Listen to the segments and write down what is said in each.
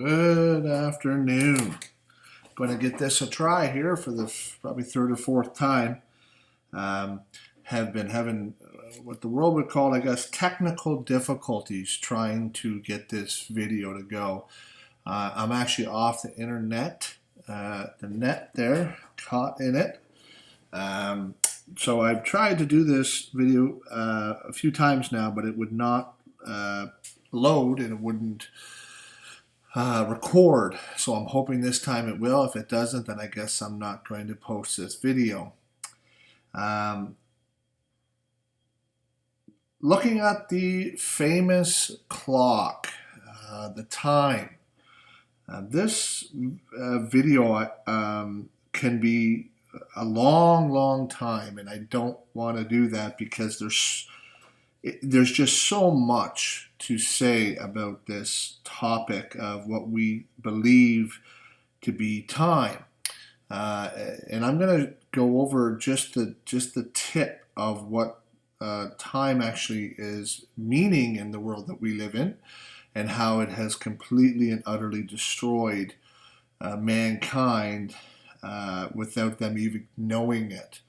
Good afternoon. Going to get this a try here for the probably third or fourth time. Um, have been having what the world would call, I guess, technical difficulties trying to get this video to go. I'm actually off the internet, the net there, caught in it. Um, so I've tried to do this video a few times now, but it would not load and it wouldn't record. So I'm hoping this time it will. If it doesn't, then I guess I'm not going to post this video. Looking at the famous clock, the time. This video can be a long time, and I don't want to do that because there's just so much to say about this topic of what we believe to be time. And I'm going to go over just the tip of what time actually is meaning in the world that we live in, and how it has completely and utterly destroyed mankind without them even knowing it.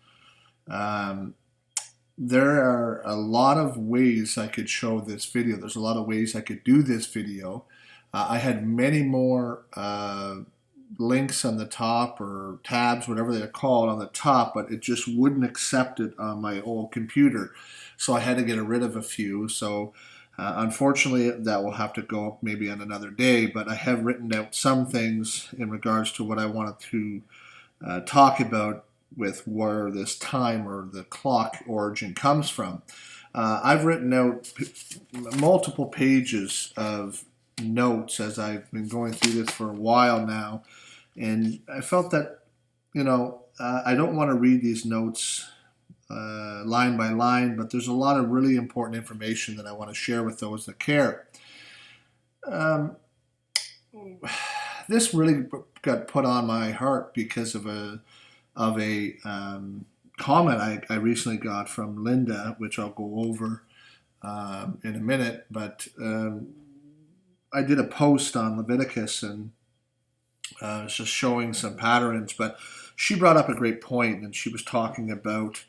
There are a lot of ways I could show this video. There's a lot of ways I could do this video. I had many more links on the top, or tabs, whatever they're called, on the top, but it just wouldn't accept it on my old computer. So I had to get rid of a few. So unfortunately, that will have to go maybe on another day, but I have written out some things in regards to what I wanted to talk about with where this time or the clock origin comes from. I've written out multiple pages of notes as I've been going through this for a while now, and I felt that, I don't want to read these notes line by line, but there's a lot of really important information that I want to share with those that care. This really got put on my heart because of a comment I recently got from Linda, which I'll go over in a minute. But I did a post on Leviticus, and it's just showing some patterns. But she brought up a great point, and she was talking about,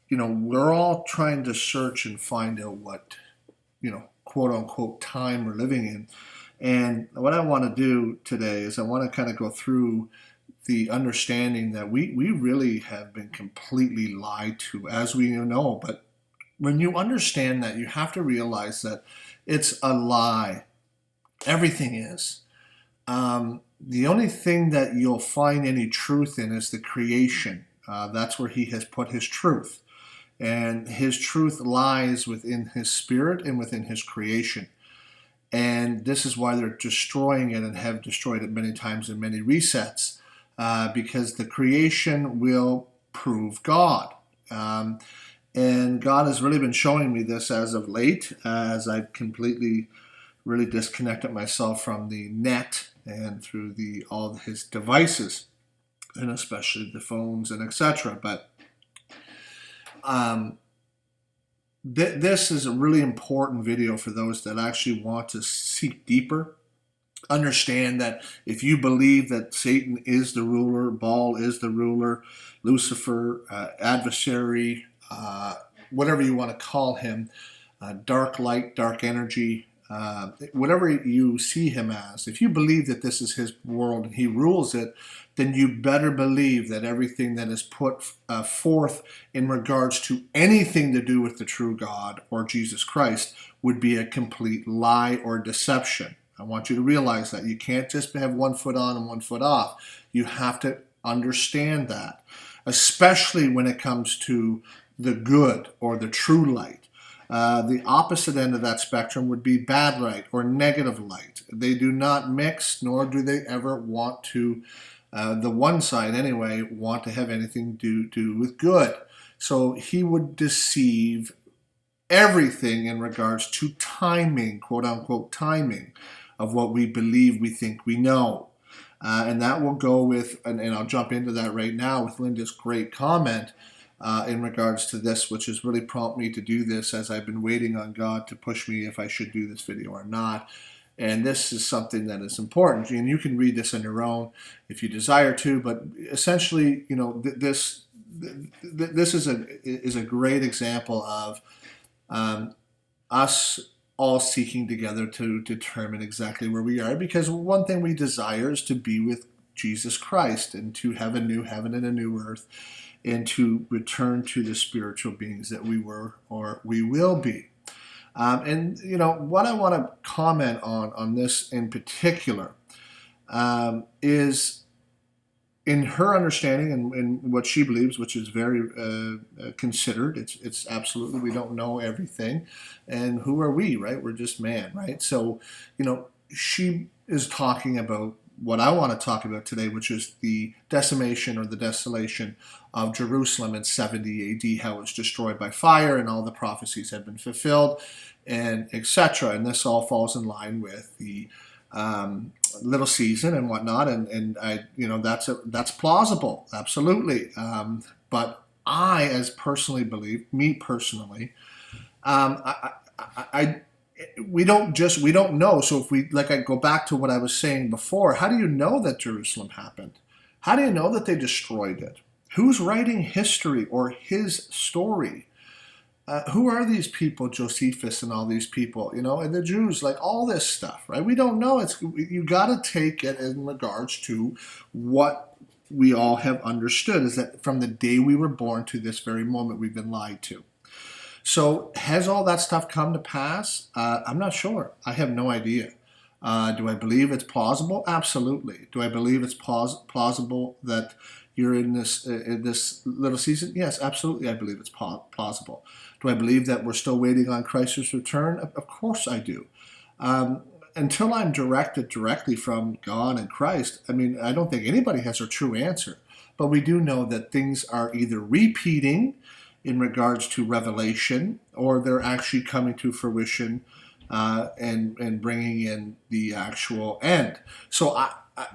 we're all trying to search and find out what, quote unquote, time we're living in. And what I want to do today is I want to kind of go through the understanding that we really have been completely lied to, as we know. But when you understand that, you have to realize that it's a lie. Everything is. The only thing that you'll find any truth in is the creation. That's where he has put his truth. And his truth lies within his spirit and within his creation. And this is why they're destroying it, and have destroyed it many times in many resets. Because the creation will prove God. And God has really been showing me this as of late, as I've completely really disconnected myself from the net and through all of his devices, and especially the phones and etc. But this is a really important video for those that actually want to seek deeper. Understand that if you believe that Satan is the ruler, Baal is the ruler, Lucifer, adversary, whatever you want to call him, dark light, dark energy, whatever you see him as, if you believe that this is his world and he rules it, then you better believe that everything that is put forth in regards to anything to do with the true God or Jesus Christ would be a complete lie or deception. I want you to realize that. You can't just have one foot on and one foot off. You have to understand that, especially when it comes to the good or the true light. The opposite end of that spectrum would be bad light or negative light. They do not mix, nor do they ever want to, the one side anyway, want to have anything to do with good. So he would deceive everything in regards to timing, quote unquote timing, of what we believe we think we know. And that will go with, and I'll jump into that right now with Linda's great comment in regards to this, which has really prompted me to do this, as I've been waiting on God to push me if I should do this video or not. And this is something that is important. And you can read this on your own if you desire to. But essentially, this is a great example of us all seeking together to determine exactly where we are. Because one thing we desire is to be with Jesus Christ and to have a new heaven and a new earth, and to return to the spiritual beings that we were or we will be. And what I want to comment on this in particular is in her understanding and what she believes, which is very considered. It's absolutely, we don't know everything, and who are we, right? We're just man, right? So she is talking about what I want to talk about today, which is the decimation or the desolation of Jerusalem in 70 AD, how it's destroyed by fire and all the prophecies have been fulfilled, and etc. And this all falls in line with the little season and whatnot, and I, that's plausible, absolutely. But I, as personally believe, me personally, we don't know. So if I go back to what I was saying before, how do you know that Jerusalem happened? How do you know that they destroyed it? Who's writing history or his story? Who are these people, Josephus and all these people, and the Jews, like all this stuff, right? We don't know. You got to take it in regards to what we all have understood, is that from the day we were born to this very moment, we've been lied to. So has all that stuff come to pass? I'm not sure. I have no idea. Do I believe it's plausible? Absolutely. Do I believe it's plausible that you're in this little season? Yes, absolutely. I believe it's plausible. Do I believe that we're still waiting on Christ's return? Of course I do. Until I'm directed directly from God and Christ, I don't think anybody has a true answer. But we do know that things are either repeating in regards to revelation, or they're actually coming to fruition and bringing in the actual end. So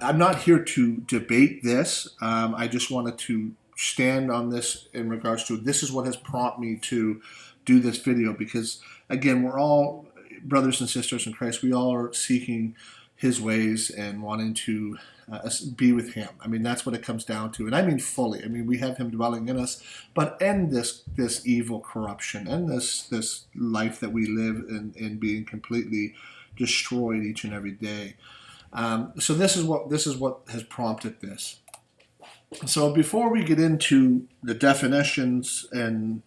I'm not here to debate this. I just wanted to stand on this in regards to, this is what has prompted me to do this video, because again, we're all brothers and sisters in Christ. We all are seeking his ways and wanting to be with him. That's what it comes down to. And fully. We have him dwelling in us, but end this evil corruption and this life that we live in being completely destroyed each and every day. So this is what has prompted this. So before we get into the definitions and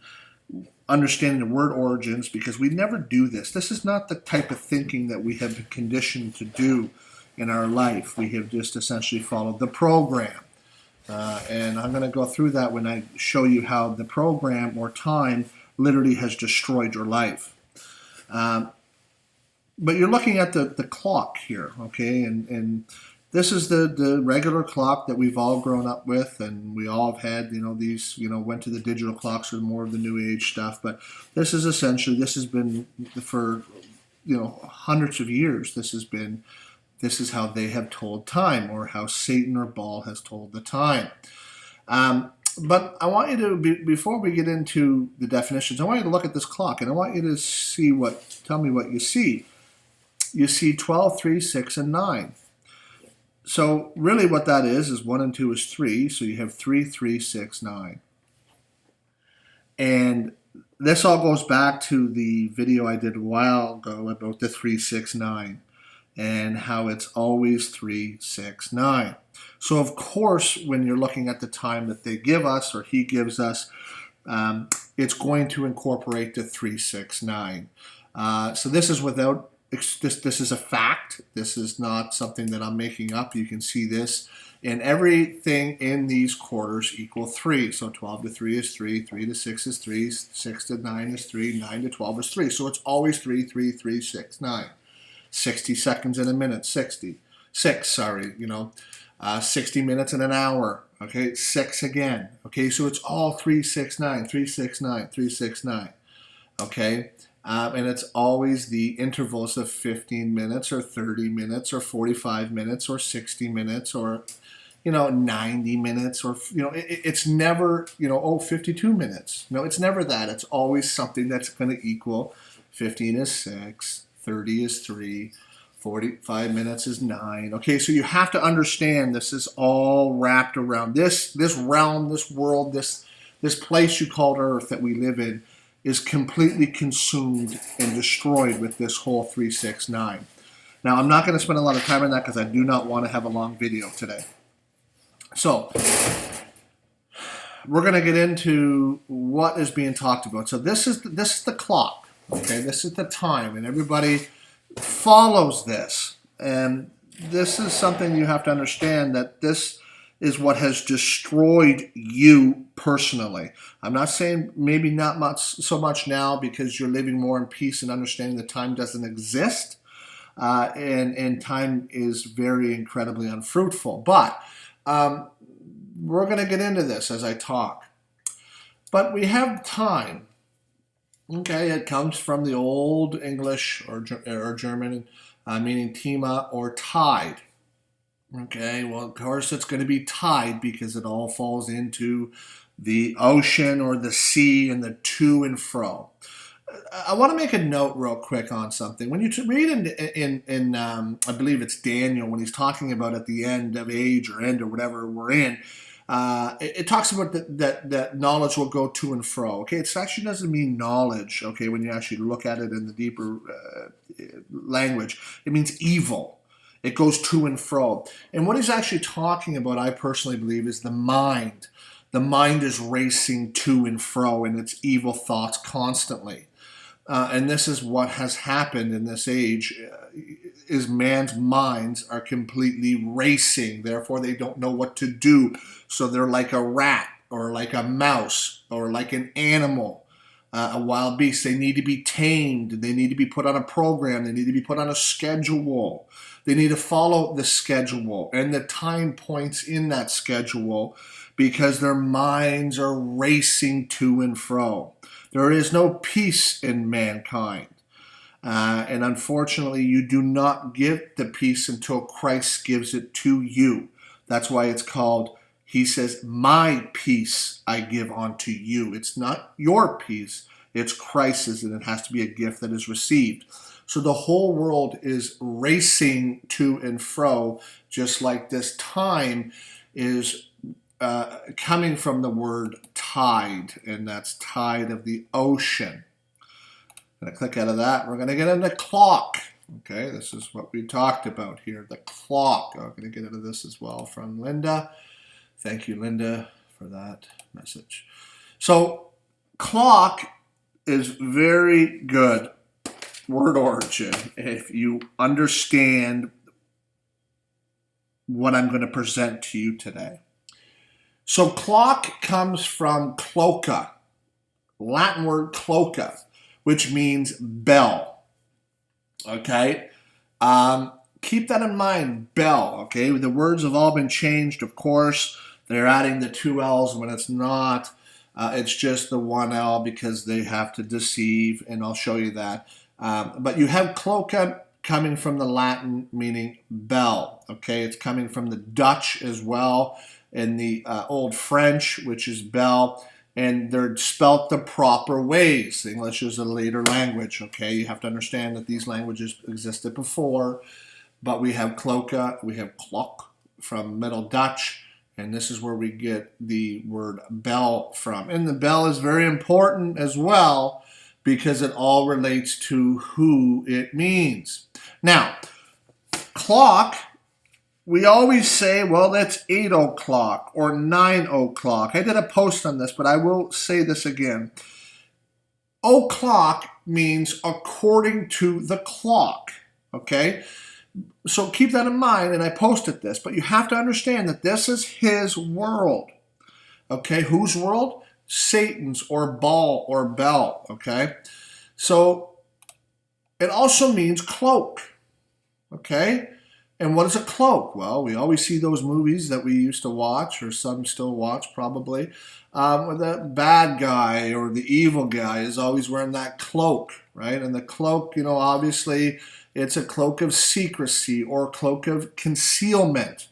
understanding the word origins, because we never do this. This is not the type of thinking that we have been conditioned to do in our life. We have just essentially followed the program. And I'm going to go through that when I show you how the program or time literally has destroyed your life. But you're looking at the clock here, okay? And this is the regular clock that we've all grown up with, and we all have had, these, went to the digital clocks or more of the new age stuff. But this is essentially, this has been for, hundreds of years. This is how they have told time, or how Satan or Baal has told the time. But I want you to, before we get into the definitions, I want you to look at this clock, and I want you to tell me what you see. You see 12, 3, 6, and 9. So really what that is 1 and 2 is 3. So you have 3, 3, 6, 9. And this all goes back to the video I did a while ago about the 3, 6, 9 and how it's always 3, 6, 9. So of course, when you're looking at the time that they give us, or he gives us, it's going to incorporate the 3, 6, 9. So this is without, this is a fact. This is not something that I'm making up. You can see this, and everything in these quarters equal 3. So 12 to 3 is 3, 3 to 6 is 3, 6 to 9 is 3, 9 to 12 is 3. So it's always 3, 3, 3, 6, 9. 60 seconds in a minute, 60. 60 minutes in an hour, okay, 6 again. Okay, so it's all 3, 6, 9, 3, 6, 9, 3, 6, 9. Okay, and it's always the intervals of 15 minutes or 30 minutes or 45 minutes or 60 minutes or 90 minutes or it's never 52 minutes. No, it's never that. It's always something that's going to equal 15 is 6, 30 is 3, 45 minutes is 9. Okay, so you have to understand this is all wrapped around this realm, this world, this place you call Earth that we live in is completely consumed and destroyed with this whole 369. Now, I'm not going to spend a lot of time on that because I do not want to have a long video today. So, we're going to get into what is being talked about. So this is the clock. Okay, this is the time, and everybody follows this. And this is something you have to understand, that this is what has destroyed you personally. I'm not saying maybe not so much now because you're living more in peace and understanding that time doesn't exist, and time is very incredibly unfruitful. But we're going to get into this as I talk. But we have time. Okay, it comes from the Old English or German, meaning Thema or tide. Okay, well, of course, it's going to be tide because it all falls into the ocean or the sea and the to and fro. I want to make a note real quick on something. When you read in I believe it's Daniel, when he's talking about at the end of age or end or whatever we're in, it talks about that knowledge will go to and fro. Okay, it actually doesn't mean knowledge. Okay, when you actually look at it in the deeper language, it means evil. It goes to and fro. And what he's actually talking about, I personally believe, is the mind. The mind is racing to and fro in its evil thoughts constantly. And this is what has happened in this age, is man's minds are completely racing. Therefore, they don't know what to do. So they're like a rat or like a mouse or like an animal, a wild beast. They need to be tamed. They need to be put on a program. They need to be put on a schedule. They need to follow the schedule and the time points in that schedule because their minds are racing to and fro. There is no peace in mankind. And unfortunately, you do not get the peace until Christ gives it to you. That's why it's called, he says, my peace I give unto you. It's not your peace, it's Christ's, and it has to be a gift that is received. So the whole world is racing to and fro, just like this time is coming from the word tide, and that's tide of the ocean. I'm going to click out of that. We're going to get into clock. Okay, this is what we talked about here, the clock. I'm going to get into this as well from Linda. Thank you, Linda, for that message. So clock is very good word origin if you understand what I'm going to present to you today. So clock comes from cloca, Latin word cloca, which means bell. Okay? Keep that in mind, bell. Okay? The words have all been changed, of course. They're adding the 2 L's when it's not. It's just the 1 L because they have to deceive, and I'll show you that. But you have cloca coming from the Latin meaning bell. Okay? It's coming from the Dutch as well, and the Old French, which is bell. And they're spelt the proper ways. English is a later language, okay? You have to understand that these languages existed before, but we have cloca, we have klok from Middle Dutch, and this is where we get the word bell from. And the bell is very important as well because it all relates to who it means. Now, clock, we always say, well, that's 8 o'clock or 9 o'clock. I did a post on this, but I will say this again. O'clock means according to the clock, okay? So keep that in mind, and I posted this, but you have to understand that this is his world, okay? Whose world? Satan's or Baal or Bel, okay? So it also means cloak, okay? And what is a cloak? Well, we always see those movies that we used to watch, or some still watch probably, where the bad guy or the evil guy is always wearing that cloak, right? And the cloak, you know, obviously it's a cloak of secrecy or a cloak of concealment,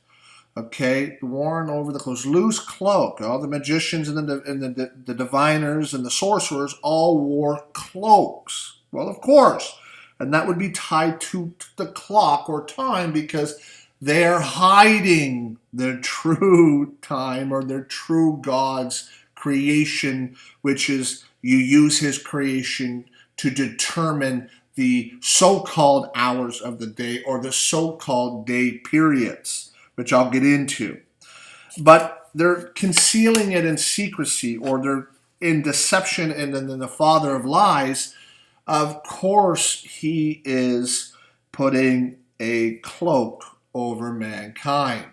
okay? Worn over the clothes, loose cloak. All the magicians and the diviners and the sorcerers all wore cloaks. Well, of course, And that would be tied to the clock or time, because they're hiding their true time or their true God's creation, which is you use his creation to determine the so-called hours of the day or the so-called day periods, which I'll get into. But they're concealing it in secrecy, or they're in deception, and then the father of lies. Of course, he is putting a cloak over mankind.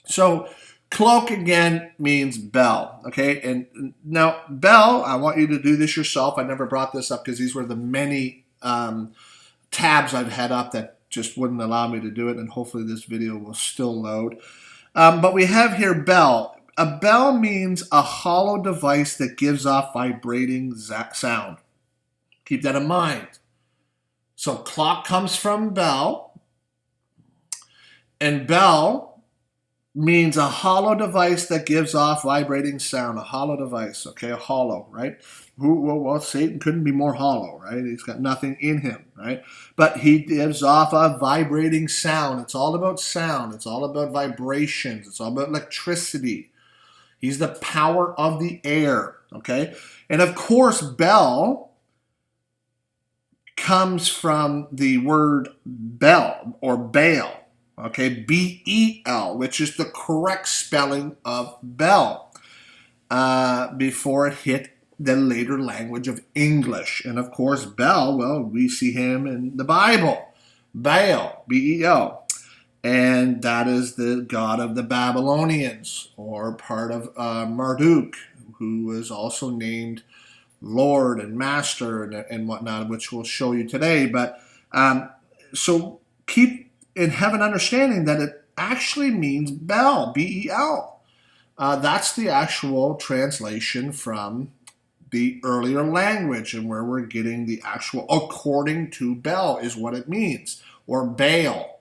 So, cloak again means bell, okay? And now, bell, I want you to do this yourself. I never brought this up because these were the many tabs I've had up that just wouldn't allow me to do it, and hopefully this video will still load. But we have here bell. A bell means a hollow device that gives off vibrating sound. Keep that in mind. So clock comes from bell, and bell means a hollow device that gives off vibrating sound. A hollow device, okay, a hollow, right? Well, Satan couldn't be more hollow, right? He's got nothing in him, right? But he gives off a vibrating sound. It's all about sound. It's all about vibrations. It's all about electricity. He's the power of the air, okay? And of course, bell comes from the word bell or Baal, okay, B-E-L, which is the correct spelling of bell before it hit the later language of English. And of course, Bel, well, we see him in the Bible, Baal, B-E-L. And that is the god of the Babylonians, or part of Marduk, who was also named Lord and Master and whatnot, which we'll show you today. But so keep and have an understanding that it actually means Bel, B-E-L. That's the actual translation from the earlier language, and where we're getting the actual according to Bel is what it means, or Baal,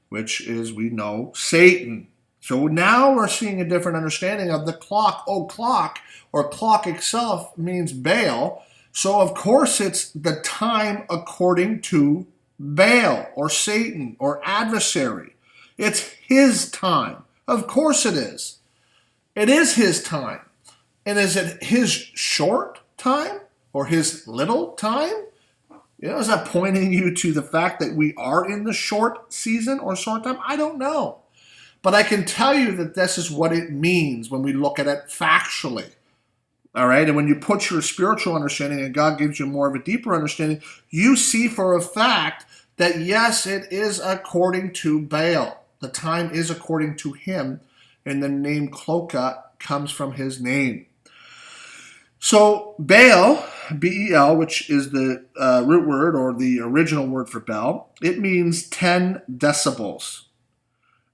which is, we know, Satan. So now we're seeing a different understanding of the clock. Oh, clock, or clock itself means Baal. So of course it's the time according to Baal, or Satan, or adversary. It's his time. Of course it is. It is his time. And is it his short time or his little time? You know, is that pointing you to the fact that we are in the short season or short time? I don't know. But I can tell you that this is what it means when we look at it factually. All right? And when you put your spiritual understanding and God gives you more of a deeper understanding, you see for a fact that yes, it is according to Baal. The time is according to him, and the name Cloca comes from his name. So Baal, B-E-L, which is the root word or the original word for bell, it means 10 decibels.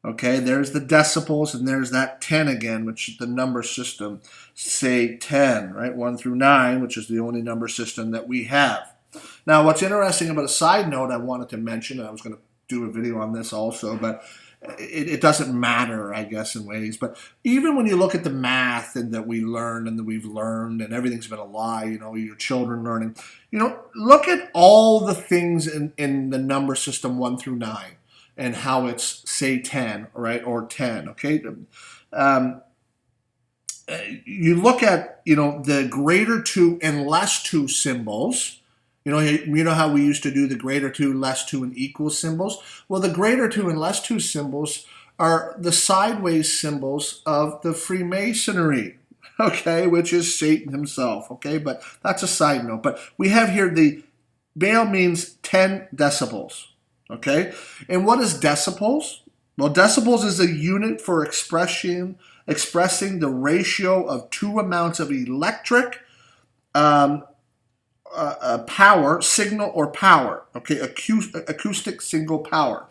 Okay, there's the decibels, and there's that 10 again, which is the number system, say 10, right? 1 through 9, which is the only number system that we have. Now, what's interesting about a side note I wanted to mention, and I was going to do a video on this also, but it doesn't matter, I guess, in ways. But even when you look at the math and that we learn and that we've learned and everything's been a lie, you know, your children learning, you know, look at all the things in the number system 1 through 9 and how it's, say, 10, right, or 10, okay? You look at, you know, the greater 2 and less 2 symbols. You know how we used to do the greater 2, less 2, and equal symbols? Well, the greater 2 and less 2 symbols are the sideways symbols of the Freemasonry, okay, which is Satan himself, okay? But that's a side note. But we have here the Baal means 10 decibels, okay? And what is decibels? Well, decibels is a unit for expressing the ratio of 2 amounts of electric power, signal, or power, okay, acoustic signal power,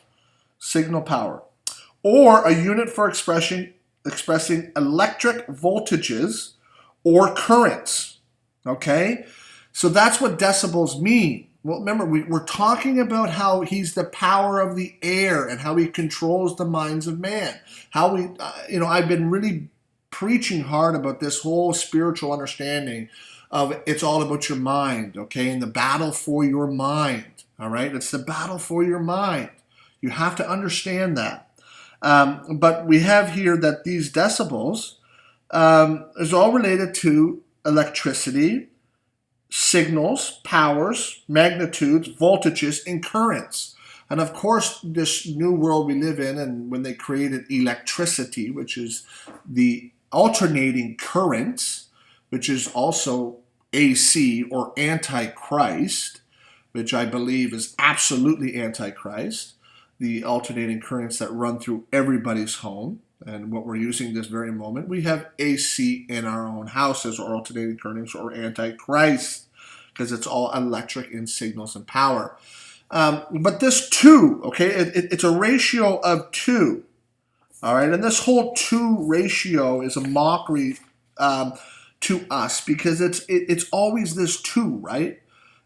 or a unit for expressing electric voltages or currents, okay? So that's what decibels mean. Well, remember, we're talking about how he's the power of the air and how he controls the minds of man. How we, I've been really preaching hard about this whole spiritual understanding of it's all about your mind, okay, and the battle for your mind, All right, it's the battle for your mind. You have to understand that. But we have here that these decibels is all related to electricity, signals, powers, magnitudes, voltages, and currents. And of course, this new world we live in, and when they created electricity, which is the alternating currents, which is also AC or Antichrist, which I believe is absolutely Antichrist, the alternating currents that run through everybody's home. And what we're using this very moment, we have AC in our own houses, or alternating currents, or Antichrist, because it's all electric in signals and power. But this two, okay, it's a ratio of two. All right, and this whole two ratio is a mockery to us, because it's always this two, right?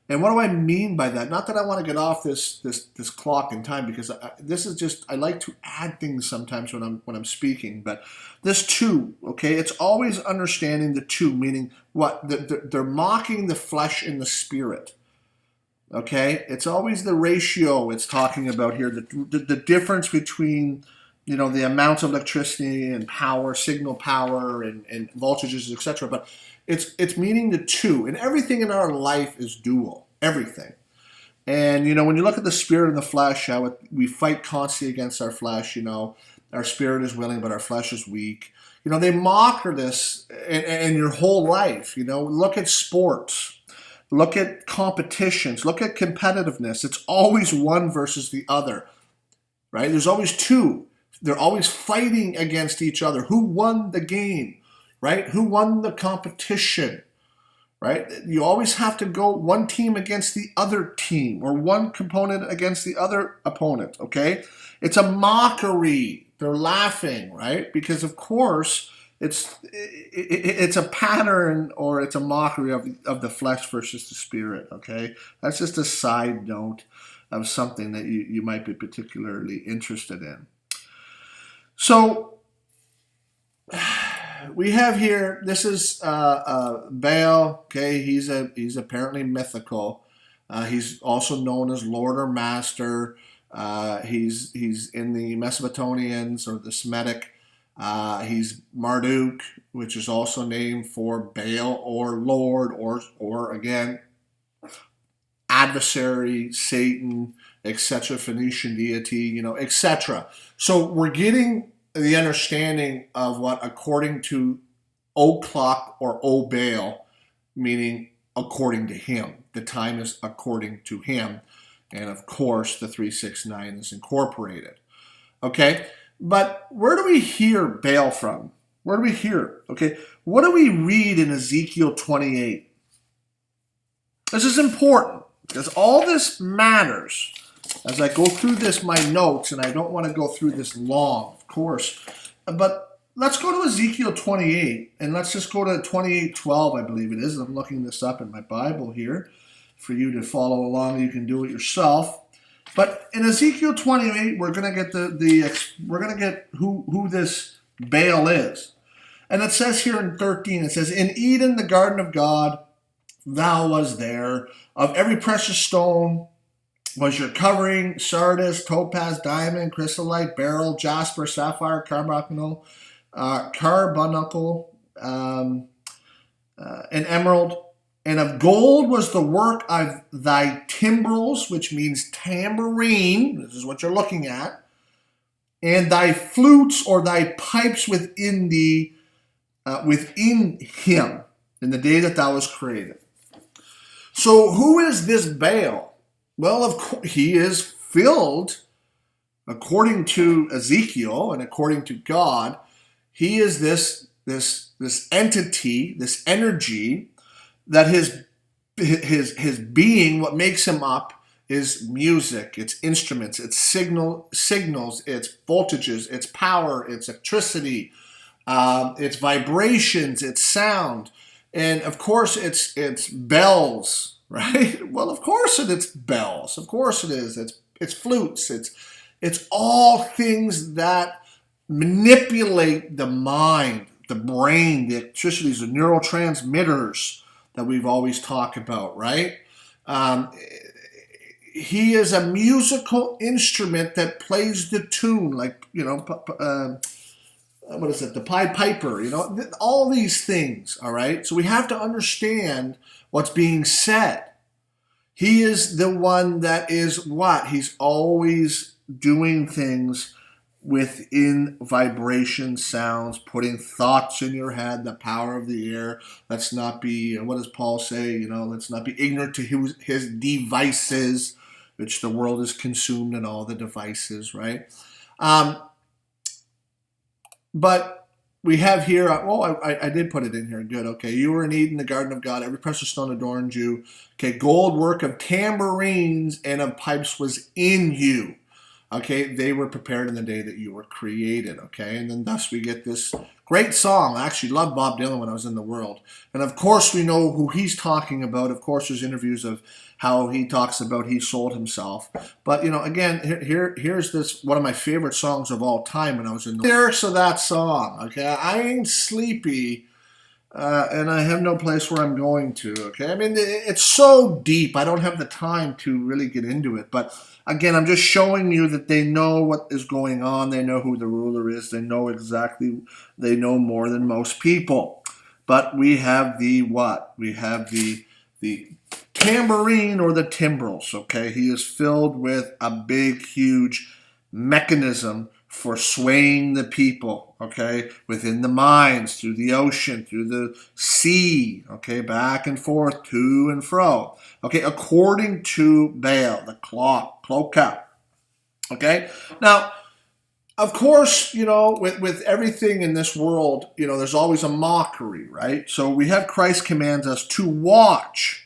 And what do I mean by that? Not that I want to get off this clock in time, because this is just, I like to add things sometimes when I'm speaking. But this two, okay, it's always understanding the two, meaning what? They're mocking the flesh and the spirit. Okay, it's always the ratio it's talking about here, the difference between, you know, the amounts of electricity and power, signal power, and voltages, etc. But it's meaning the two, and everything in our life is dual, everything. And, you know, when you look at the spirit and the flesh, how we fight constantly against our flesh, you know, our spirit is willing, but our flesh is weak. You know, they mock this in your whole life. You know, look at sports, look at competitions, look at competitiveness. It's always one versus the other, right? There's always two. They're always fighting against each other. Who won the game, right? Who won the competition, right? You always have to go one team against the other team, or one component against the other opponent, okay? It's a mockery. They're laughing, right? Because, of course, it's a pattern, or it's a mockery of the flesh versus the spirit, okay? That's just a side note of something that you might be particularly interested in. So we have here, this is Baal, okay? He's apparently mythical. He's also known as Lord or Master. He's in the Mesopotamians, or the Semitic. He's Marduk, which is also named for Baal or Lord, or again, adversary, Satan, etc., Phoenician deity, you know, etc. So we're getting the understanding of what, according to O clock or O Baal, meaning according to him. The time is according to him. And of course, the 369 is incorporated. Okay, but where do we hear Baal from? Where do we hear? Okay, what do we read in Ezekiel 28? This is important, because all this matters as I go through my notes, and I don't want to go through this long, of course. But let's go to Ezekiel 28, and let's just go to 28:12, I believe it is. I'm looking this up in my Bible here for you to follow along. You can do it yourself. But in Ezekiel 28, we're going to get we're going to get who this Baal is. And it says here in 13, it says, "In Eden, the garden of God, thou was there. Of every precious stone was your covering: sardius, topaz, diamond, chrysolite, beryl, jasper, sapphire, carbuncle, and emerald. And of gold was the work of thy timbrels," which means tambourine. This is what you're looking at. "And thy flutes, or thy pipes, within him, in the day that thou was created." So who is this Baal? Well, of course, he is filled, according to Ezekiel and according to God, he is this entity, this energy, that his being, what makes him up, is music, it's instruments, it's signals, it's voltages, it's power, it's electricity, it's vibrations, it's sound, and of course it's bells. Right? Well, of course it's bells. Of course it is. It's flutes. It's all things that manipulate the mind, the brain, the electricities, the neurotransmitters that we've always talked about, right? he is a musical instrument that plays the tune, like, what is it, the Pied Piper, all these things, all right? So we have to understand what's being said. He is the one that is what? He's always doing things within vibration sounds, putting thoughts in your head, the power of the air. Let's not be, what does Paul say? Let's not be ignorant to his devices, which the world is consumed in all the devices, right? But we have here, I did put it in here. Good, okay. You were in Eden, the garden of God. Every precious stone adorned you. Okay, gold work of tambourines and of pipes was in you. Okay, they were prepared in the day that you were created, okay? And then thus we get this great song. I actually loved Bob Dylan when I was in the world. And of course we know who he's talking about. Of course there's interviews of how he talks about he sold himself. But, again, here's this, one of my favorite songs of all time when I was in the lyrics of that song, okay? I ain't sleepy, and I have no place where I'm going to, okay? I mean, it's so deep. I don't have the time to really get into it. But, again, I'm just showing you that they know what is going on. They know who the ruler is. They know more than most people. But we have the what? We have the tambourine or the timbrels, okay? He is filled with a big, huge mechanism for swaying the people, okay, within the mines, through the ocean, through the sea, okay, back and forth, to and fro, okay, according to Baal, the cloaca, okay? Now, of course, with everything in this world, there's always a mockery, right? So we have Christ commands us to watch,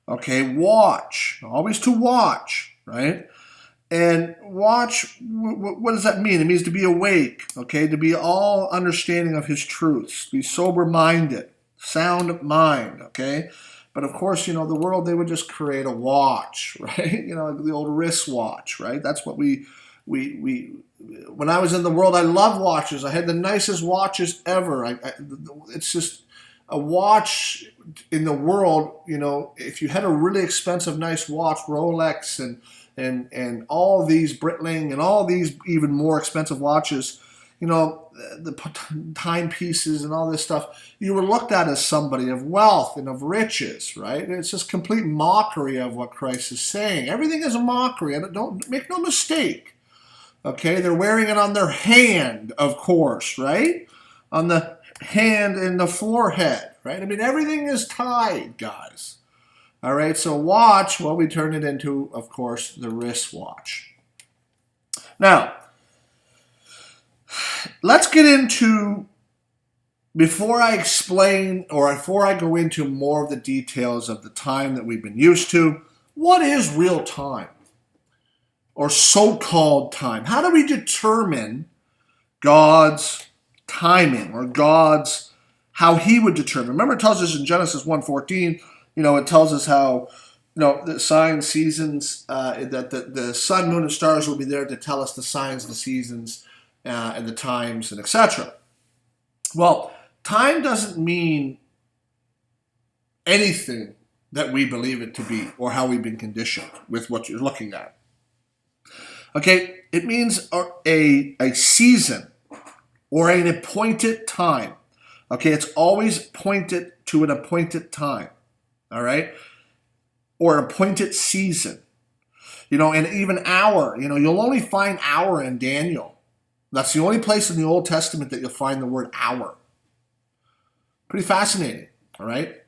okay, watch, always to watch, right? And watch, what does that mean? It means to be awake, okay? To be all understanding of his truths. Be sober-minded, sound mind, okay? But of course, the world, they would just create a watch, right? The old wristwatch, right? That's what we when I was in the world, I loved watches. I had the nicest watches ever. It's just a watch in the world, if you had a really expensive, nice watch, Rolex and all these Breitling and all these even more expensive watches, the timepieces and all this stuff, you were looked at as somebody of wealth and of riches, right? And it's just complete mockery of what Christ is saying. Everything is a mockery, and don't make no mistake. Okay, they're wearing it on their hand, of course, right? On the hand and the forehead, right? I mean, everything is tied, guys. All right, so watch, well, we turn it into, of course, the wristwatch. Now, let's get into, before I explain or before I go into more of the details of the time that we've been used to, what is real time or so-called time? How do we determine God's timing or God's, how he would determine? Remember, it tells us in Genesis 1:14, it tells us how, the signs, seasons, that the sun, moon, and stars will be there to tell us the signs, the seasons, and the times, and etc. Well, time doesn't mean anything that we believe it to be or how we've been conditioned with what you're looking at. Okay, it means a season or an appointed time. Okay, it's always pointed to an appointed time. All right, or an appointed season. And even hour. You'll only find hour in Daniel. That's the only place in the Old Testament that you'll find the word hour. Pretty fascinating, all right?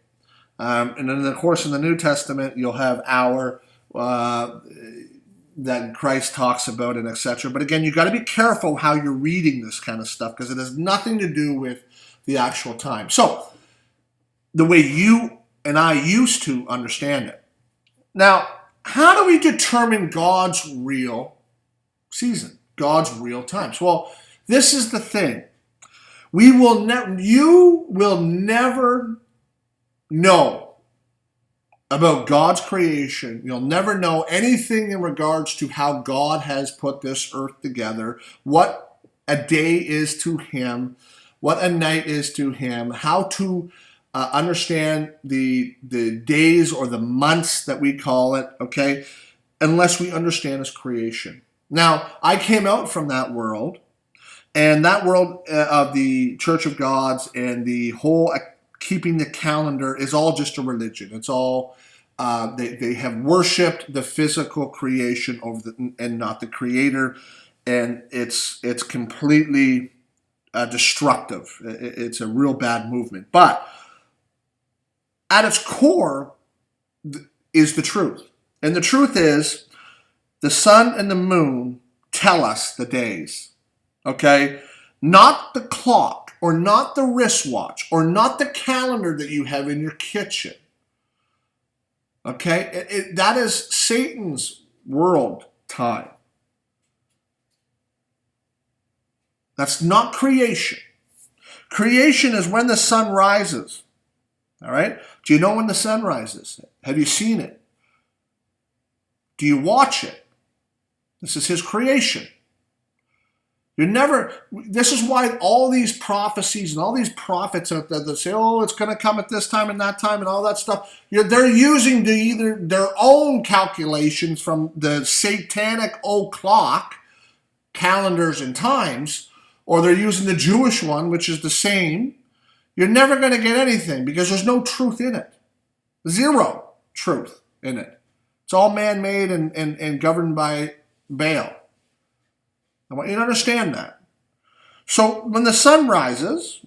And then, of course, in the New Testament, you'll have hour that Christ talks about and etc. But again, you've got to be careful how you're reading this kind of stuff because it has nothing to do with the actual time. So, the way you and I used to understand it. Now, how do we determine God's real season, God's real times? Well, this is the thing. You will never know about God's creation. You'll never know anything in regards to how God has put this earth together, what a day is to him, what a night is to him, how to understand the days or the months that we call it, okay? unless we understand his creation. Now, I came out from that world, and that world of the Church of Gods and the whole keeping the calendar is all just a religion. It's all, they have worshipped the physical creation over and not the creator, and it's completely destructive. It's a real bad movement. But at its core is the truth. And the truth is the sun and the moon tell us the days. Okay? Not the clock or not the wristwatch or not the calendar that you have in your kitchen. Okay? That is Satan's world time. That's not creation. Creation is when the sun rises. All right? Do you know when the sun rises? Have you seen it? Do you watch it? This is his creation. This is why all these prophecies and all these prophets out there that say, oh, it's going to come at this time and that time and all that stuff, they're using either their own calculations from the satanic old clock, calendars and times, or they're using the Jewish one, which is the same. You're never going to get anything because there's no truth in it. Zero truth in it. It's all man-made and governed by Baal. I want you to understand that. So when the sun rises,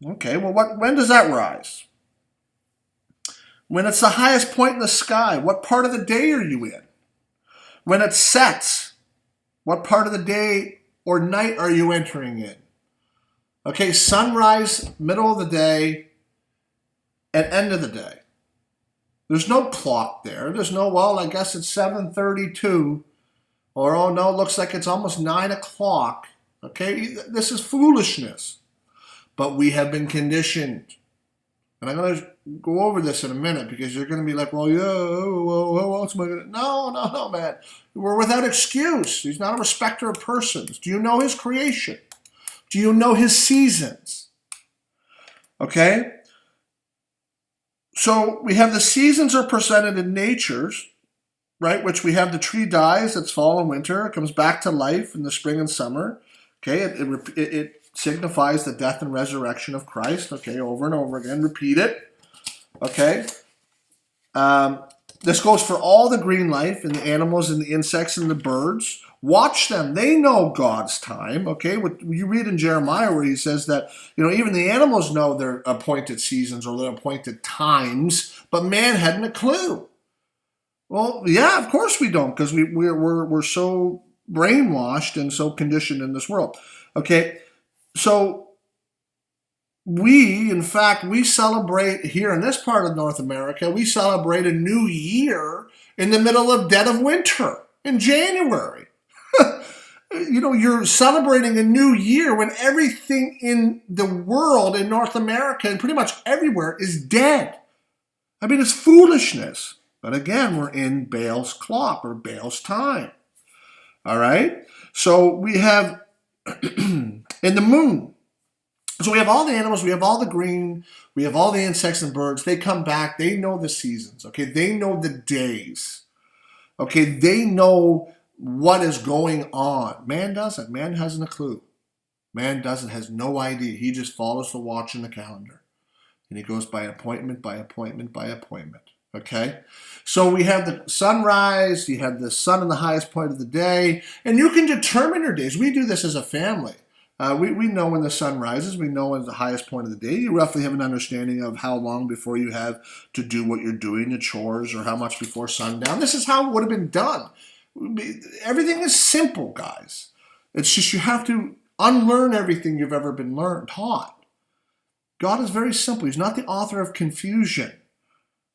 okay, well, when does that rise? When it's the highest point in the sky, what part of the day are you in? When it sets, what part of the day or night are you entering in? Okay, sunrise, middle of the day, and end of the day. There's no clock there. There's no, well, I guess it's 7:32. Or, oh no, it looks like it's almost 9 o'clock. Okay, this is foolishness. But we have been conditioned. And I'm going to go over this in a minute because you're going to be like, well, yeah, well, how else am I going to? No, man. We're without excuse. He's not a respecter of persons. Do you know his creation? Do you know his seasons? Okay? So we have the seasons are presented in natures, right, which we have the tree dies, it's fall and winter, it comes back to life in the spring and summer. Okay, it signifies the death and resurrection of Christ. Okay, over and over again, repeat it. Okay, this goes for all the green life and the animals and the insects and the birds. Watch them; they know God's time. Okay, what you read in Jeremiah where he says that even the animals know their appointed seasons or their appointed times, but man hadn't a clue. Well, yeah, of course we don't, because we're so brainwashed and so conditioned in this world. Okay, so we celebrate here in this part of North America, we celebrate a new year in the middle of dead of winter in January. You're celebrating a new year when everything in the world, in North America and pretty much everywhere, is dead. I mean, it's foolishness. But again, we're in Baal's clock or Baal's time. All right? So we have in the moon. So we have all the animals, we have all the green, we have all the insects and birds. They come back, they know the seasons, okay? They know the days. Okay, they know what is going on. Man doesn't. Man hasn't a clue. Man has no idea. He just follows the watch in the calendar. And he goes by appointment, by appointment, by appointment. Okay, so we have the sunrise, you have the sun in the highest point of the day, and you can determine your days. We do this as a family. We know when the sun rises, we know when the highest point of the day. You roughly have an understanding of how long before you have to do what you're doing, the chores, or how much before sundown. This is how it would have been done. Everything is simple, guys. It's just you have to unlearn everything you've ever been taught. God is very simple. He's not the author of confusion.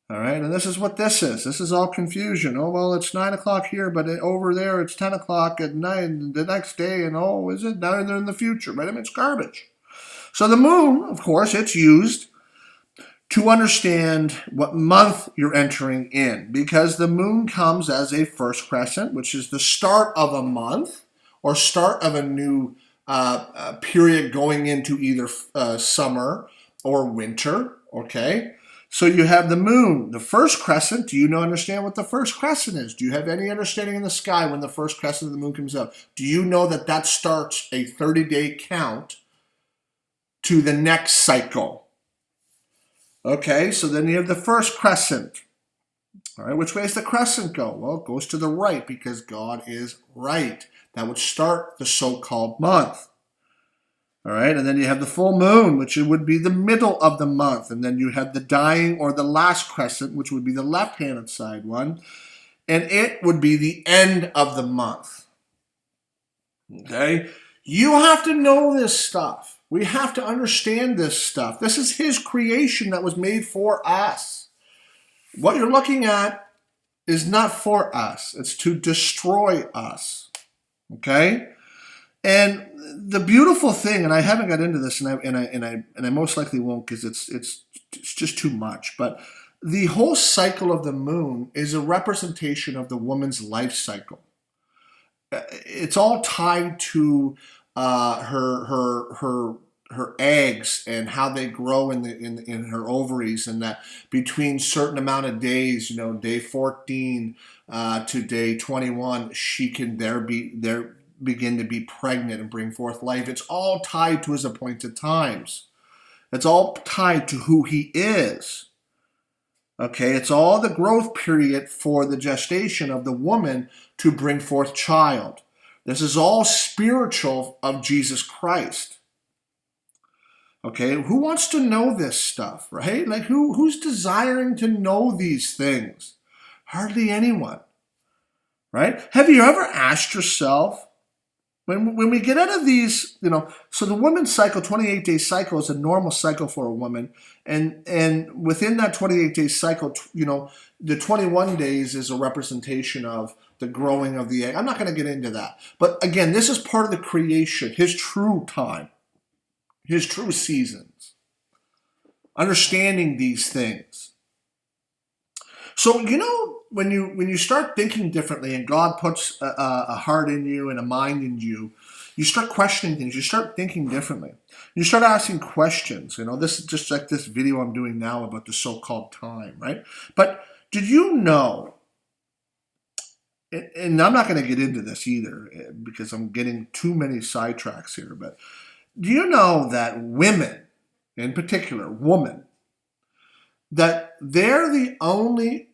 All right, and this is what this is. This is all confusion. Oh, well, it's 9 o'clock here, but over there it's 10 o'clock at night the next day, and oh, is it? Now they're in the future, right? I mean, it's garbage. So the moon, of course, it's used to understand what month you're entering in, because the moon comes as a first crescent, which is the start of a month or start of a new period going into either summer or winter, okay? So you have the moon, the first crescent. Do you understand what the first crescent is? Do you have any understanding in the sky when the first crescent of the moon comes up? Do you know that that starts a 30-day count to the next cycle? Okay, so then you have the first crescent. All right, which way does the crescent go? Well, it goes to the right because God is right. That would start the so-called month. All right, and then you have the full moon, which would be the middle of the month. And then you have the dying or the last crescent, which would be the left-hand side one. And it would be the end of the month. Okay? You have to know this stuff. We have to understand this stuff. This is his creation that was made for us. What you're looking at is not for us. It's to destroy us. Okay? And the beautiful thing, and I haven't got into this, and I most likely won't because it's just too much. But the whole cycle of the moon is a representation of the woman's life cycle. It's all tied to her eggs and how they grow in her ovaries, and that between certain amount of days, day 14 to day 21, she can begin to be pregnant and bring forth life. It's all tied to his appointed times. It's all tied to who he is. Okay, it's all the growth period for the gestation of the woman to bring forth child. This is all spiritual of Jesus Christ. Okay, who wants to know this stuff, right? Like who's desiring to know these things? Hardly anyone, right? Have you ever asked yourself, when we get out of these, so the woman's cycle, 28-day cycle, is a normal cycle for a woman. And within that 28-day cycle, the 21 days is a representation of the growing of the egg. I'm not going to get into that. But again, this is part of the creation, his true time, his true seasons. Understanding these things. So, when you start thinking differently and God puts a heart in you and a mind in you, you start questioning things. You start thinking differently. You start asking questions. This is just like this video I'm doing now about the so-called time, right? But did you know, and I'm not going to get into this either because I'm getting too many sidetracks here, but do you know that women, in particular, that they're the only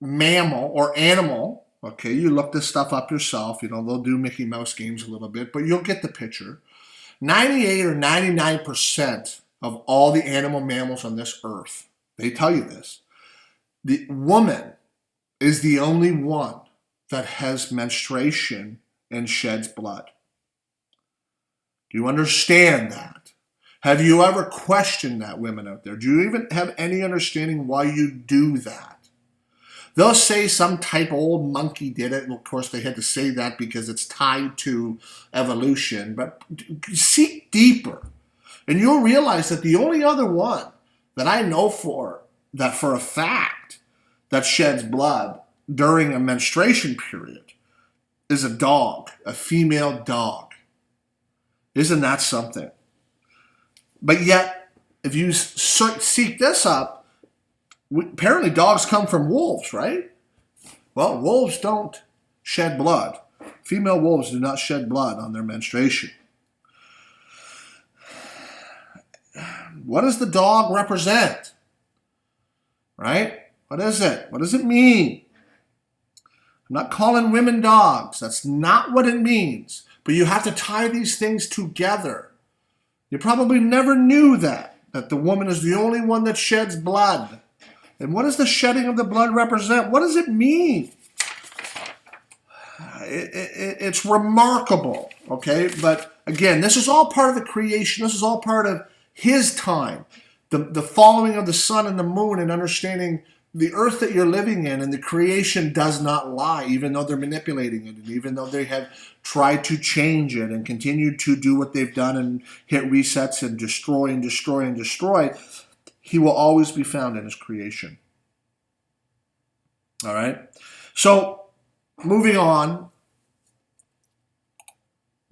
mammal or animal, okay, you look this stuff up yourself, they'll do Mickey Mouse games a little bit, but you'll get the picture. 98 or 99% of all the animal mammals on this earth, they tell you this, the woman is the only one that has menstruation and sheds blood. Do you understand that? Have you ever questioned that, women out there? Do you even have any understanding why you do that? They'll say some type of old monkey did it, and of course they had to say that because it's tied to evolution, but seek deeper, and you'll realize that the only other one that I know for a fact that sheds blood during a menstruation period is a dog, a female dog. Isn't that something? But yet, if you seek this up, apparently dogs come from wolves, right? Well, wolves don't shed blood. Female wolves do not shed blood on their menstruation. What does the dog represent? Right? What is it? What does it mean? I'm not calling women dogs. That's not what it means. But you have to tie these things together. You probably never knew that the woman is the only one that sheds blood. And what does the shedding of the blood represent? What does it mean? It's remarkable, okay? But again, this is all part of the creation. This is all part of his time. The following of the sun and the moon and understanding the earth that you're living in, and the creation does not lie, even though they're manipulating it, and even though they have tried to change it and continue to do what they've done and hit resets and destroy and destroy and destroy. He will always be found in his creation. All right? So, moving on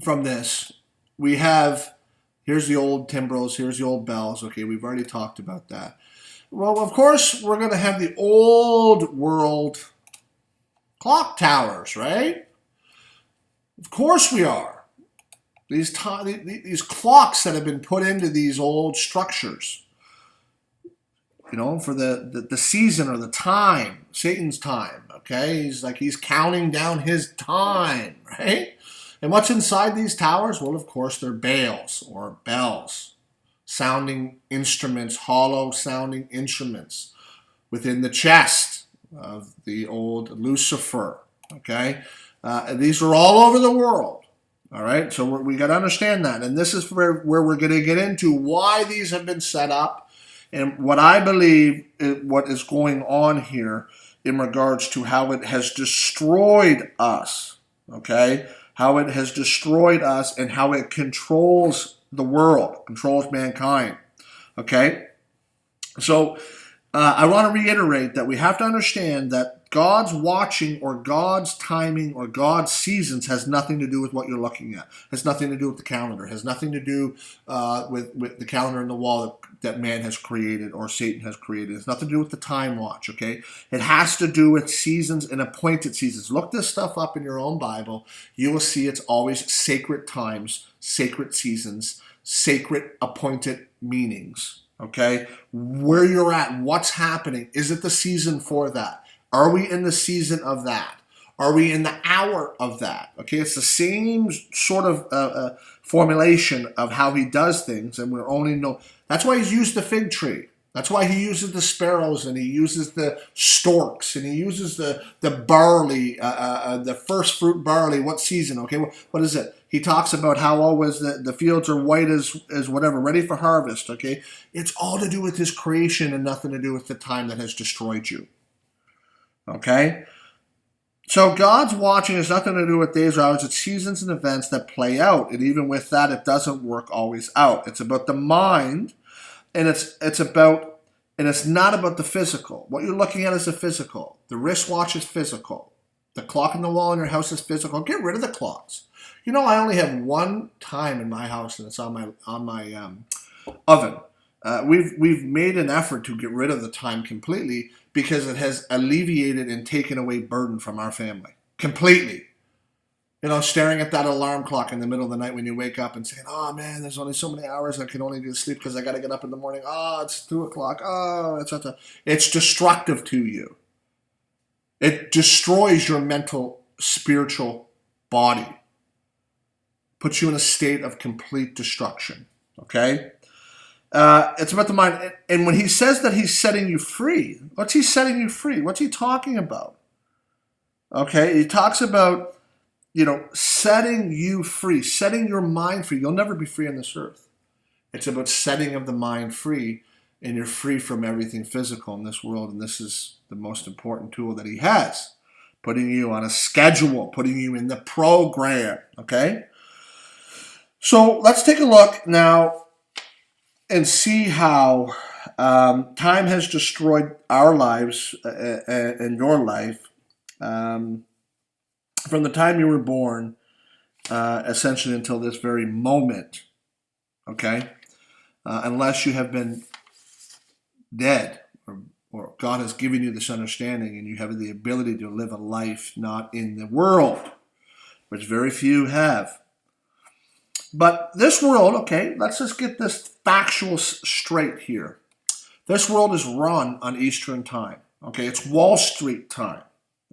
from this, we have, here's the old timbrels, here's the old bells. Okay, we've already talked about that. Well, of course, we're going to have the old world clock towers, right? Of course we are. These clocks that have been put into these old structures, for the season or the time, Satan's time, okay? He's counting down his time, right? And what's inside these towers? Well, of course, they're bales or bells, sounding instruments, hollow sounding instruments within the chest of the old Lucifer, okay? These are all over the world, all right? So we got to understand that. And this is where we're going to get into why these have been set up and what I believe what is going on here in regards to how it has destroyed us, okay? How it has destroyed us and how it controls the world, controls mankind, okay? So I want to reiterate that we have to understand that God's watching or God's timing or God's seasons has nothing to do with what you're looking at. Has nothing to do with the calendar. Has nothing to do with the calendar in the wall that man has created or Satan has created. It has nothing to do with the time watch, okay? It has to do with seasons and appointed seasons. Look this stuff up in your own Bible. You will see it's always sacred times, sacred seasons, sacred appointed meanings. Okay, where you're at, what's happening. Is it the season for that? Are we in the season of that? Are we in the hour of that? Okay, it's the same sort of formulation of how he does things, and we're only know. That's why he's used the fig tree. That's why he uses the sparrows, and he uses the storks, and he uses the barley, the first fruit barley. What season? Okay, what is it? He talks about how always the fields are white as whatever, ready for harvest. Okay, it's all to do with his creation and nothing to do with the time that has destroyed you. Okay, so God's watching has nothing to do with days or hours. It's seasons and events that play out, and even with that, it doesn't work always out. It's about the mind. And it's not about the physical. What you're looking at is the physical. The wristwatch is physical. The clock on the wall in your house is physical. Get rid of the clocks. I only have one time in my house, and it's on my oven. We've made an effort to get rid of the time completely because it has alleviated and taken away burden from our family completely. Staring at that alarm clock in the middle of the night when you wake up and saying, oh man, there's only so many hours I can only do sleep because I got to get up in the morning. Oh, it's 2 o'clock. Oh, etc. It's destructive to you. It destroys your mental, spiritual body. Puts you in a state of complete destruction. Okay? It's about the mind. And when he says that he's setting you free, what's he setting you free? What's he talking about? Okay? He talks about setting you free, setting your mind free. You'll never be free on this earth. It's about setting of the mind free, and you're free from everything physical in this world. And this is the most important tool that he has, putting you on a schedule, putting you in the program. Okay? So let's take a look now and see how time has destroyed our lives and your life. From the time you were born, essentially until this very moment, okay? Unless you have been dead or God has given you this understanding and you have the ability to live a life not in the world, which very few have. But this world, okay, let's just get this factual straight here. This world is run on Eastern time, okay? It's Wall Street time.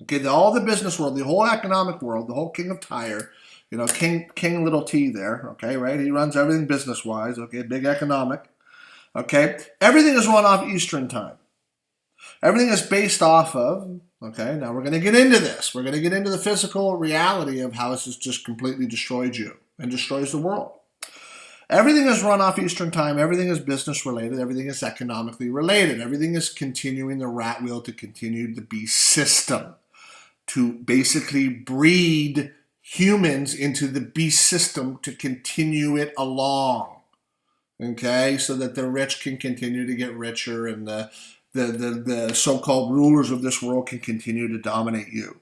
Okay, all the business world, the whole economic world, the whole King of Tyre, King little T there, okay, right? He runs everything business-wise, okay, big economic, okay? Everything is run off Eastern time. Everything is based off of, okay, now we're going to get into this. We're going to get into the physical reality of how this has just completely destroyed you and destroys the world. Everything is run off Eastern time. Everything is business related. Everything is economically related. Everything is continuing the rat wheel to continue the beast system, to basically breed humans into the beast system to continue it along, okay, so that the rich can continue to get richer and the so-called rulers of this world can continue to dominate you.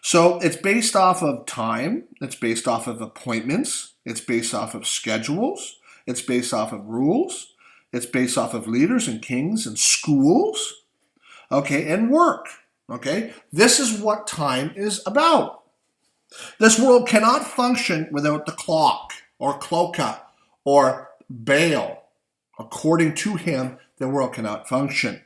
So it's based off of time, it's based off of appointments, it's based off of schedules, it's based off of rules, It's based off of leaders and kings and schools, okay, and work, okay? This is what time is about. This world cannot function without the clock or cloca or Baal. According to him, the world cannot function.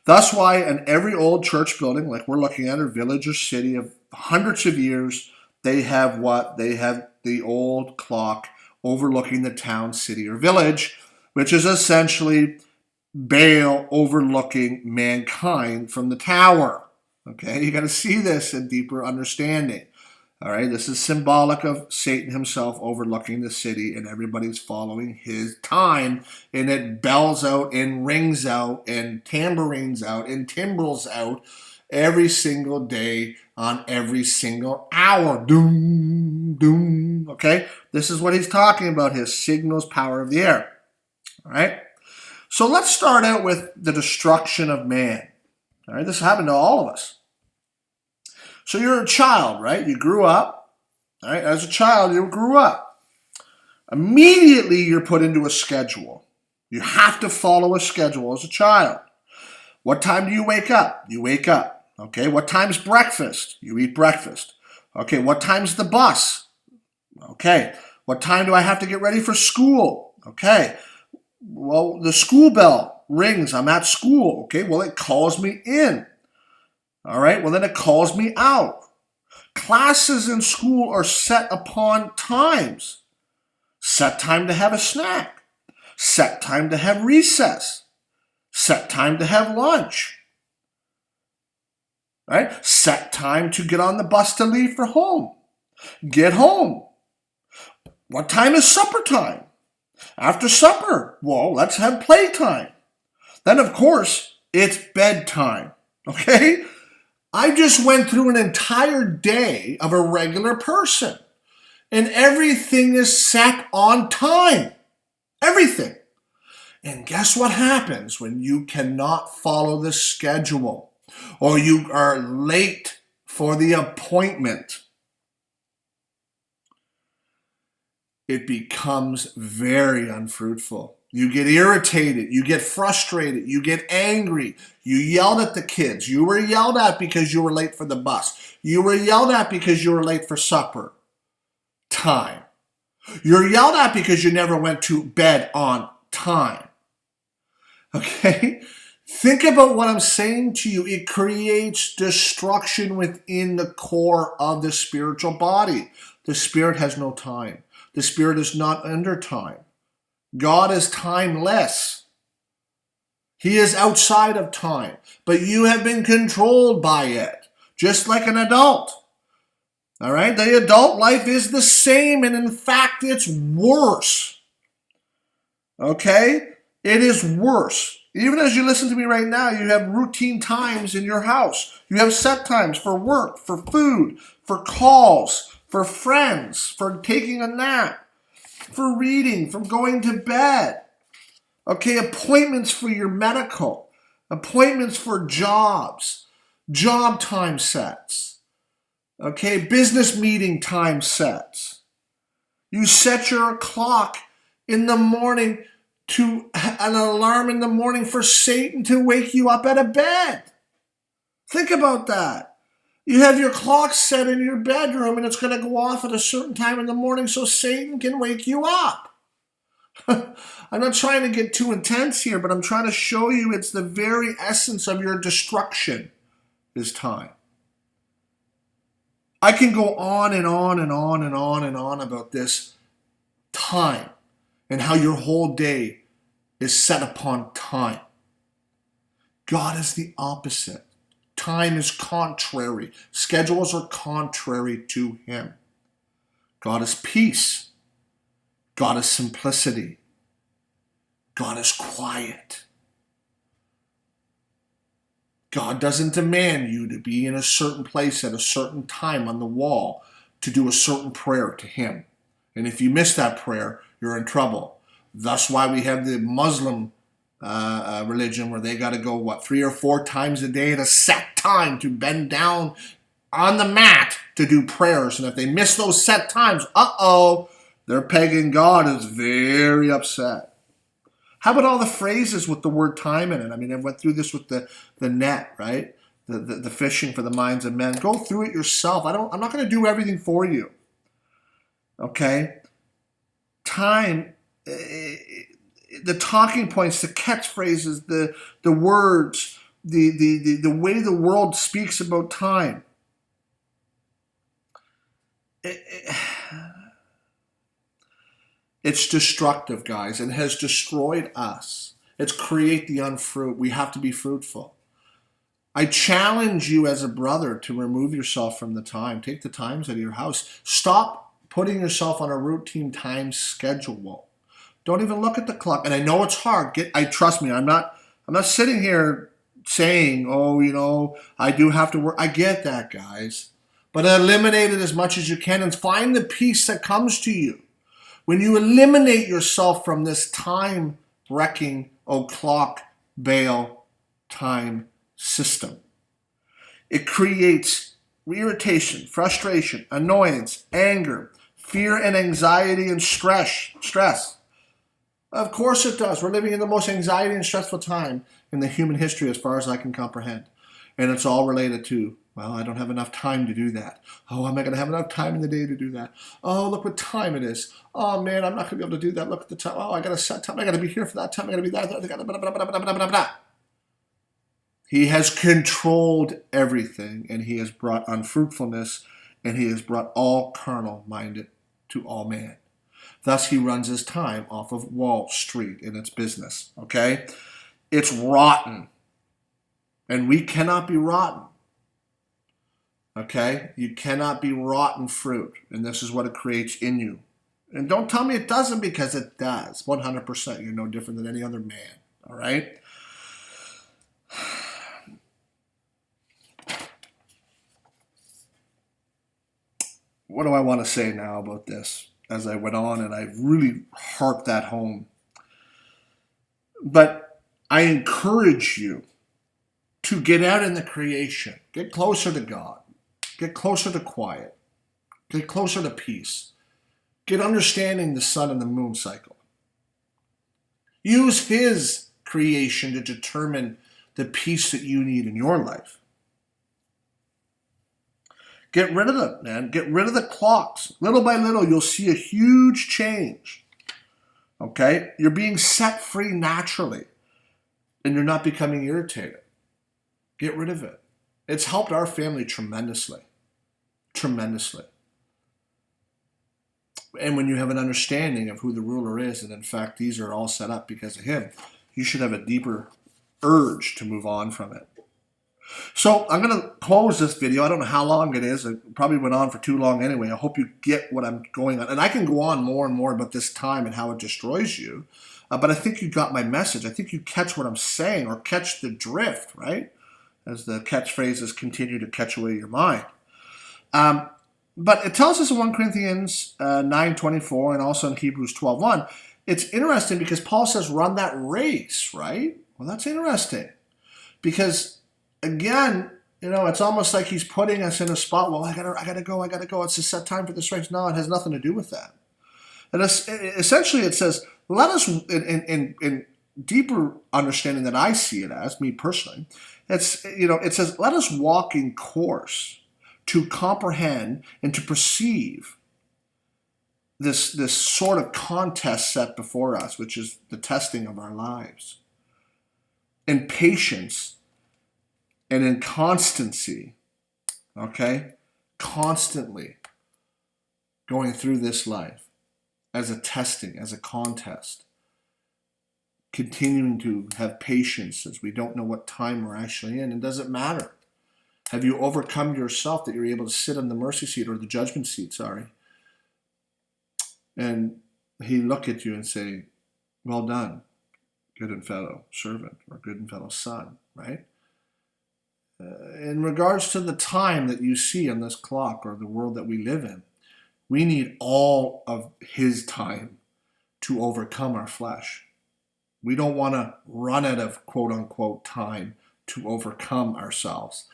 That's why in every old church building, like we're looking at, or village or city of hundreds of years, they have what? They have the old clock overlooking the town, city, or village, which is essentially Baal overlooking mankind from the tower. Okay, you got to see this in deeper understanding. All right, this is symbolic of Satan himself overlooking the city, and everybody's following his time, and it bells out and rings out and tambourines out and timbrels out every single day on every single hour. Doom, doom. Okay, this is what he's talking about, his signals, power of the air. All right, so let's start out with the destruction of man. All right, this happened to all of us. So you're a child, right? You grew up, all right? As a child, you grew up. Immediately, you're put into a schedule. You have to follow a schedule as a child. What time do you wake up? You wake up, okay? What time's breakfast? You eat breakfast. Okay, what time's the bus? Okay, what time do I have to get ready for school? Okay, well, the school bell rings. I'm at school, okay? Well, it calls me in. All right, well, then it calls me out. Classes in school are set upon times. Set time to have a snack. Set time to have recess. Set time to have lunch. Right? Set time to get on the bus to leave for home. Get home. What time is supper time? After supper, well, let's have playtime. Then, of course, it's bedtime. Okay? I just went through an entire day of a regular person, and everything is set on time. Everything. And guess what happens when you cannot follow the schedule or you are late for the appointment? It becomes very unfruitful. You get irritated, you get frustrated, you get angry. You yelled at the kids. You were yelled at because you were late for the bus. You were yelled at because you were late for supper time. You're yelled at because you never went to bed on time. Okay? Think about what I'm saying to you. It creates destruction within the core of the spiritual body. The spirit has no time. The spirit is not under time. God is timeless. He is outside of time, but you have been controlled by it, just like an adult. All right? The adult life is the same, and in fact, it's worse. Okay? It is worse. Even as you listen to me right now, you have routine times in your house. You have set times for work, for food, for calls, for friends, for taking a nap, for reading, for going to bed. Okay, appointments for your medical, appointments for jobs, job time sets. Okay, business meeting time sets. You set your clock in the morning to an alarm in the morning for Satan to wake you up out of bed. Think about that. You have your clock set in your bedroom and it's going to go off at a certain time in the morning so Satan can wake you up. I'm not trying to get too intense here, but I'm trying to show you it's the very essence of your destruction is time. I can go on and on and on and on and on about this time and how your whole day is set upon time. God is the opposite. Time is contrary. Schedules are contrary to him. God is peace. God is simplicity. God is quiet. God doesn't demand you to be in a certain place at a certain time on the wall to do a certain prayer to him. And if you miss that prayer, you're in trouble. That's why we have the Muslim religion where they got to go, 3 or 4 times a day at a set time to bend down on the mat to do prayers. And if they miss those set times, their pagan God is very upset. How about all the phrases with the word time in it? I mean, I went through this with the net, right? The fishing for the minds of men. Go through it yourself. I'm not going to do everything for you. Okay? Time, the talking points, the catchphrases, the words, the way the world speaks about time. It's destructive, guys, and has destroyed us. It's create the unfruit. We have to be fruitful. I challenge you as a brother to remove yourself from the time. Take the times out of your house. Stop putting yourself on a routine time schedule. Don't even look at the clock. And I know it's hard. Trust me. I'm not sitting here saying, oh, I do have to work. I get that, guys. But eliminate it as much as you can and find the peace that comes to you. When you eliminate yourself from this time-wrecking, clock, bail, time system, it creates irritation, frustration, annoyance, anger, fear and anxiety and stress. Of course it does. We're living in the most anxiety and stressful time in the human history as far as I can comprehend. And it's all related to, well, I don't have enough time to do that. Oh, am I going to have enough time in the day to do that? Oh, look what time it is. Oh, man, I'm not going to be able to do that. Look at the time. Oh, I got to set time. I got to be here for that time. I got to be that. Blah, blah, blah. He has controlled everything, and he has brought unfruitfulness, and he has brought all carnal-minded to all man. Thus, he runs his time off of Wall Street in its business, okay? It's rotten, and we cannot be rotten, okay? You cannot be rotten fruit, and this is what it creates in you. And don't tell me it doesn't, because it does, 100%. You're no different than any other man, all right? What do I want to say now about this? As I went on, and I really harped that home. But I encourage you to get out in the creation. Get closer to God. Get closer to quiet. Get closer to peace. Get understanding the sun and the moon cycle. Use his creation to determine the peace that you need in your life. Get rid of them, man. Get rid of the clocks. Little by little, you'll see a huge change. Okay? You're being set free naturally. And you're not becoming irritated. Get rid of it. It's helped our family tremendously. Tremendously. And when you have an understanding of who the ruler is, and in fact, these are all set up because of him, you should have a deeper urge to move on from it. So I'm going to close this video. I don't know how long it is. It probably went on for too long anyway. I hope you get what I'm going on. And I can go on more and more about this time and how it destroys you. But I think you got my message. I think you catch what I'm saying, or catch the drift, right? As the catchphrases continue to catch away your mind. But it tells us in 1 Corinthians 9:24 and also in Hebrews 12:1. It's interesting because Paul says, run that race, right? Well, that's interesting. Because again, it's almost like he's putting us in a spot. Well, I gotta go. It's a set time for this race. No, it has nothing to do with that. And essentially, it says, let us, in deeper understanding that I see it as, me personally, it says, let us walk in course to comprehend and to perceive this sort of contest set before us, which is the testing of our lives. In patience and in constancy, okay? Constantly going through this life as a testing, as a contest. Continuing to have patience as we don't know what time we're actually in. It doesn't matter. Have you overcome yourself that you're able to sit on the mercy seat or the judgment seat, and he look at you and say, well done, good and fellow servant, or good and fellow son, right? In regards to the time that you see on this clock or the world that we live in, we need all of his time to overcome our flesh. We don't want to run out of quote-unquote time to overcome ourselves.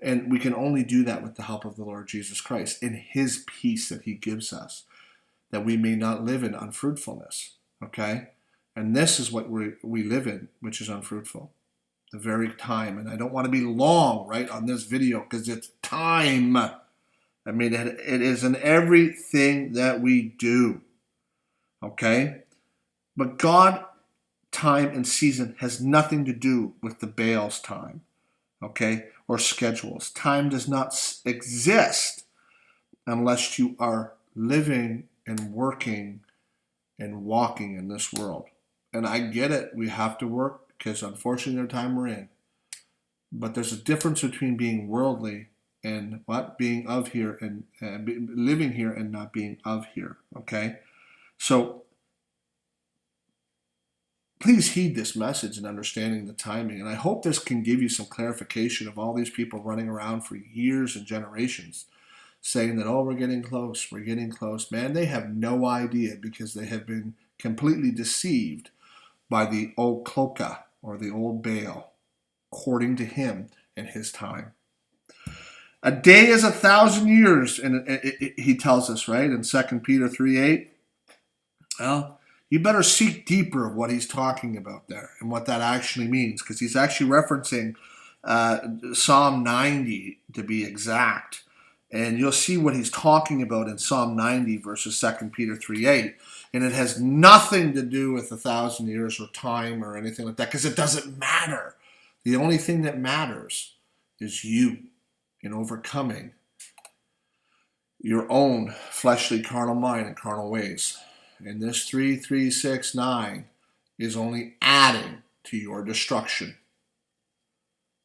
And we can only do that with the help of the Lord Jesus Christ in his peace that he gives us, that we may not live in unfruitfulness, okay? And this is what we live in, which is unfruitful. The very time. And I don't want to be long, right, on this video because it's time. I mean, it is in everything that we do. Okay? But God, time and season has nothing to do with the Baal's time. Okay? Or schedules. Time does not exist unless you are living and working and walking in this world. And I get it. We have to work because unfortunately the time we're in. But there's a difference between being worldly and being of here and living here and not being of here. Okay? So please heed this message and understanding the timing. And I hope this can give you some clarification of all these people running around for years and generations saying that, oh, we're getting close, we're getting close. Man, they have no idea because they have been completely deceived by the old Cloka or the old Baal, according to him and his time. A day is 1,000 years, and he tells us, right, in 2 Peter 3:8. Well, you better seek deeper of what he's talking about there and what that actually means, because he's actually referencing Psalm 90 to be exact. And you'll see what he's talking about in Psalm 90 versus 2 Peter 3:8. And it has nothing to do with 1,000 years or time or anything like that, because it doesn't matter. The only thing that matters is you in overcoming your own fleshly carnal mind and carnal ways. And this 3369 is only adding to your destruction.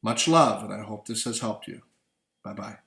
Much love, and I hope this has helped you. Bye-bye.